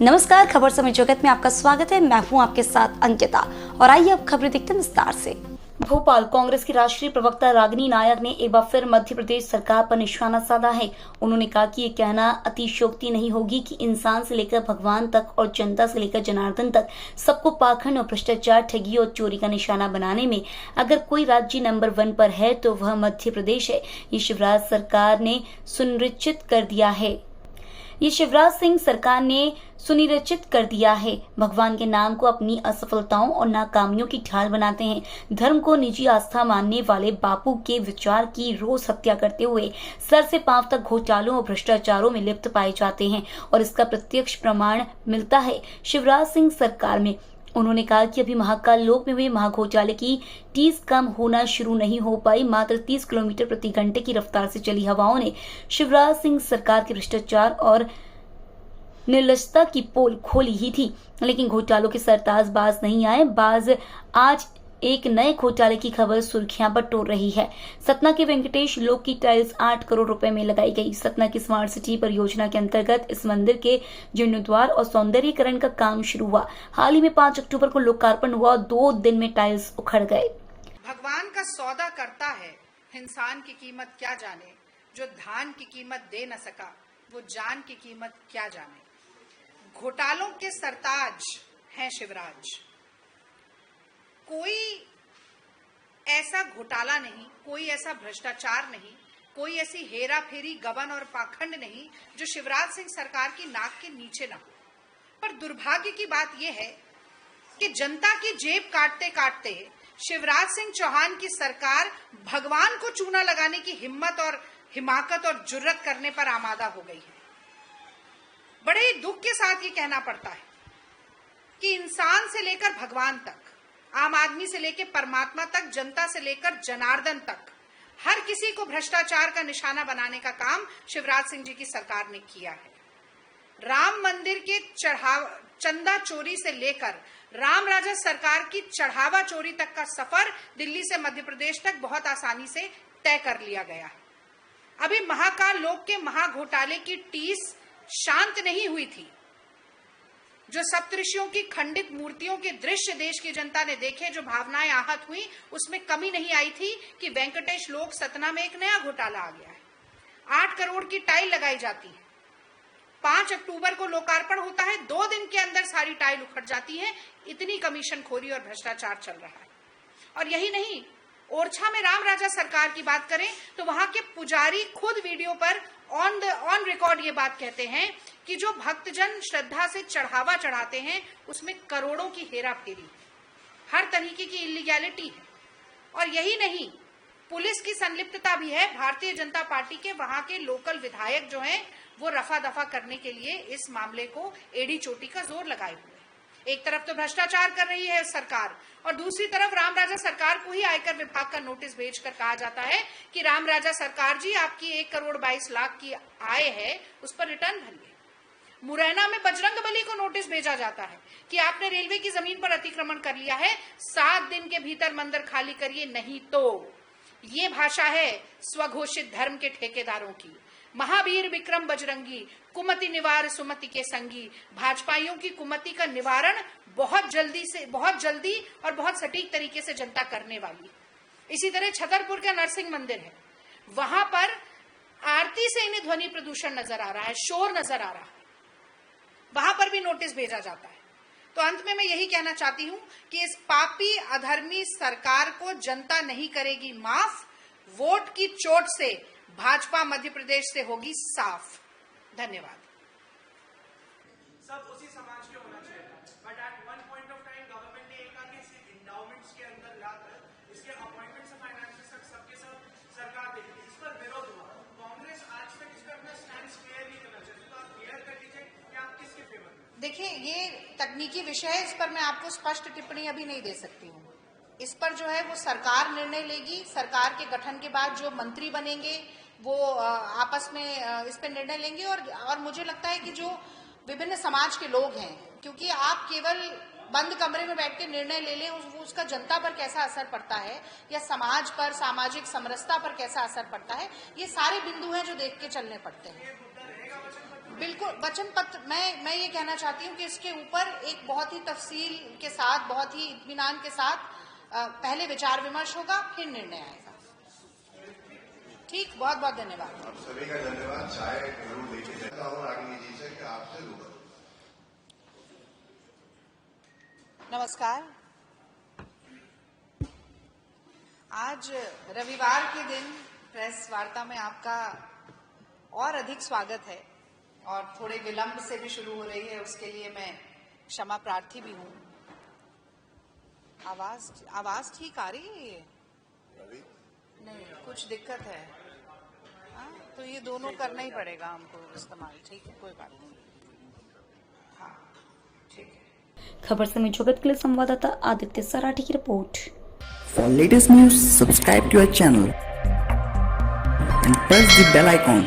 नमस्कार, खबर समय जगत में आपका स्वागत है। मैं हूं आपके साथ अंकिता और आइए अब खबरें देखते हैं विस्तार से। भोपाल कांग्रेस की राष्ट्रीय प्रवक्ता रागिनी नायर ने एक बार फिर मध्य प्रदेश सरकार पर निशाना साधा है। उन्होंने कहा कि ये कहना अतिशयोक्ति नहीं होगी कि इंसान से लेकर भगवान तक और जनता से लेकर जनार्दन तक सबको पाखंड और भ्रष्टाचार, ठगी और चोरी का निशाना बनाने में अगर कोई राज्य नंबर 1 पर है तो वह मध्य प्रदेश है। ये शिवराज सरकार ने सुनिश्चित कर दिया है। ये शिवराज सिंह सरकार ने सुनिश्चित कर दिया है। भगवान के नाम को अपनी असफलताओं और नाकामियों की ढाल बनाते हैं। धर्म को निजी आस्था मानने वाले बापू के विचार की रोज हत्या करते हुए सर से पांव तक घोटालों और भ्रष्टाचारों में लिप्त पाए जाते हैं और इसका प्रत्यक्ष प्रमाण मिलता है शिवराज सिंह सरकार में। उन्होंने कहा कि अभी महाकाल लोक में हुए महाघोटाले की टीस कम होना शुरू नहीं हो पाई। मात्र 30 किलोमीटर प्रति घंटे की रफ्तार से चली हवाओं ने शिवराज सिंह सरकार के भ्रष्टाचार और निर्लजता की पोल खोली ही थी, लेकिन घोटालों के सरताज बाज नहीं आए। बाज आज एक नए घोटाले की खबर सुर्खियां बटोर रही है। सतना के वेंकटेश लोक की टाइल्स 8 करोड़ रुपए में लगाई गई। सतना की स्मार्ट सिटी परियोजना के अंतर्गत इस मंदिर के जीर्णोद्वार और सौंदर्यीकरण का काम शुरू हुआ। हाल ही में 5 अक्टूबर को लोकार्पण हुआ और 2 दिन में टाइल्स उखड़ गए। भगवान का सौदा करता है, इंसान की कीमत क्या जाने। जो धान की कीमत दे न सका, वो जान की कीमत क्या जाने। घोटालों के सरताज हैं शिवराज। कोई ऐसा घोटाला नहीं, कोई ऐसा भ्रष्टाचार नहीं, कोई ऐसी हेरा फेरी, गबन और पाखंड नहीं जो शिवराज सिंह सरकार की नाक के नीचे ना हो। पर दुर्भाग्य की बात यह है कि जनता की जेब काटते काटते शिवराज सिंह चौहान की सरकार भगवान को चूना लगाने की हिम्मत और हिमाकत और जुर्रत करने पर आमादा हो गई है। बड़े ही दुख के साथ ये कहना पड़ता है कि इंसान से लेकर भगवान तक, आम आदमी से लेकर परमात्मा तक, जनता से लेकर जनार्दन तक हर किसी को भ्रष्टाचार का निशाना बनाने का काम शिवराज सिंह जी की सरकार ने किया है। राम मंदिर के चंदा चोरी से लेकर राम राजा सरकार की चढ़ावा चोरी तक का सफर दिल्ली से मध्य प्रदेश तक बहुत आसानी से तय कर लिया गया है। अभी महाकाल लोक के महाघोटाले की टीस शांत नहीं हुई थी। जो सप्तऋषियों की खंडित मूर्तियों के दृश्य देश की जनता ने देखे, जो भावनाएं आहत हुई, उसमें कमी नहीं आई थी कि वेंकटेश लोक सतना में एक नया घोटाला आ गया है। 8 करोड़ की टाइल लगाई जाती है, 5 अक्टूबर को लोकार्पण होता है, 2 दिन के अंदर सारी टाइल उखड़ जाती है। इतनी कमीशनखोरी और भ्रष्टाचार चल रहा है। और यही नहीं, ओरछा में राम राजा सरकार की बात करें तो वहां के पुजारी खुद वीडियो पर ऑन रिकॉर्ड ये बात कहते हैं कि जो भक्तजन श्रद्धा से चढ़ावा चढ़ाते हैं उसमें करोड़ों की हेरा फेरी, हर तरीके की इलीगैलिटी है। और यही नहीं, पुलिस की संलिप्तता भी है। भारतीय जनता पार्टी के वहां के लोकल विधायक जो हैं वो रफा दफा करने के लिए इस मामले को एड़ी चोटी का जोर लगाए हुए। एक तरफ तो भ्रष्टाचार कर रही है सरकार और दूसरी तरफ राम राजा सरकार को ही आयकर विभाग का नोटिस भेजकर कहा जाता है कि राम राजा सरकार जी, आपकी 1 करोड़ 22 लाख की आय है, उस पर रिटर्न भरिए। मुरैना में बजरंगबली को नोटिस भेजा जाता है कि आपने रेलवे की जमीन पर अतिक्रमण कर लिया है, 7 दिन के भीतर मंदिर खाली करिए, नहीं तो। ये भाषा है स्वघोषित धर्म के ठेकेदारों की। महावीर विक्रम बजरंगी, कुमति निवार सुमति के संगी। भाजपाइयों की कुमति का निवारण बहुत जल्दी और बहुत सटीक तरीके से जनता करने वाली। इसी तरह छतरपुर का नरसिंह मंदिर है, वहां पर आरती से इन्हें ध्वनि प्रदूषण नजर आ रहा है, शोर नजर आ रहा है, वहां पर भी नोटिस भेजा जाता है। तो अंत में मैं यही कहना चाहती हूं कि इस पापी अधर्मी सरकार को जनता नहीं करेगी माफ। वोट की चोट से भाजपा मध्य प्रदेश से होगी साफ। धन्यवाद। सब उसी समाज के होना चाहिए, but at one point of time government ने एक आगे इंडाउमेंट्स के अंदर लाकर इसके अपॉइंटमेंट्स और फाइनेंसेस तक सबके सब सरकार देगी। इस पर विरोध हुआ। कांग्रेस आज तक इस पर अपना स्टैंड क्लियर नहीं करना चाहती, तो आप क्लियर कर दीजिए कि आप किसके फेवर में। देखिए, ये तकनीकी विषय है, इस पर मैं आपको स्पष्ट टिप्पणी अभी नहीं दे सकती हूँ। इस पर जो है वो सरकार निर्णय लेगी। सरकार के गठन के बाद जो मंत्री बनेंगे वो आपस में इस पर निर्णय लेंगे। और मुझे लगता है कि जो विभिन्न समाज के लोग हैं, क्योंकि आप केवल बंद कमरे में बैठ के निर्णय ले लें, उसका जनता पर कैसा असर पड़ता है या समाज पर, सामाजिक समरसता पर कैसा असर पड़ता है, ये सारे बिंदु हैं जो देख के चलने पड़ते हैं। बिल्कुल वचन पत्र मैं ये कहना चाहती हूँ कि इसके ऊपर एक बहुत ही तफसील के साथ, बहुत ही इत्मीनान के साथ पहले विचार विमर्श होगा, फिर निर्णय आएगा। ठीक, बहुत बहुत धन्यवाद। आप सभी का धन्यवाद। चाय जरूर लेके जाता हूँ रागिनी जी से कि आपसे रूबरू। नमस्कार। आज रविवार के दिन प्रेस वार्ता में आपका और अधिक स्वागत है और थोड़े विलंब से भी शुरू हो रही है, उसके लिए मैं क्षमा प्रार्थी भी हूँ। आवाज ठीक आ रही है? नहीं, कुछ दिक्कत है। हाँ, तो ये दोनों करना ही पड़ेगा हमको इस्तेमाल। ठीक है, कोई बात नहीं। हाँ, ठीक है। खबर समय जगत के लिए संवाददाता आदित्य सराठी की report. For latest news, subscribe to our channel and press the bell icon